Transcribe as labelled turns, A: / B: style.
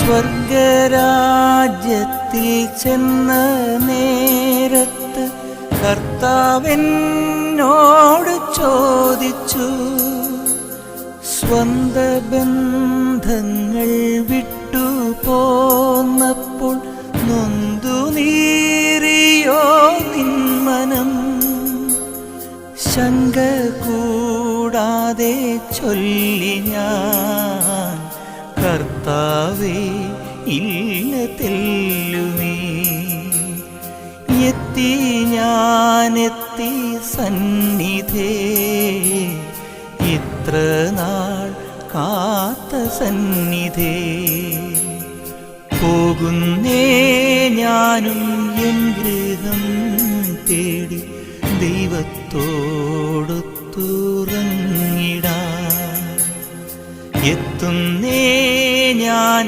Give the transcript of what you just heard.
A: സ്വർഗരാജ്യത്തിൽ ചെന്ന നേരത്ത് കർത്താവെന്നോട് ചോദിച്ചു, സ്വന്ത ബന്ധങ്ങൾ വിട്ടു പോന്നപ്പോൾ നൊന്തു നീറിയോ നിൻ മനം? ശങ്ക കൂടാതെ ചൊല്ലി ഞാൻ, കർത്താവേ ഇല്ല തെല്ലുമേ. എത്തി ഞാനെത്തി സന്നിധേ, ഇത്ര നാൾ കാത്ത സന്നിധേ. പോകുന്നേ ഞാനും എൻ ഗൃഹം തേടി ദൈവത്തോടൊത്തുറങ്ങിടാൻ. എത്തുന്നേ ഞാൻ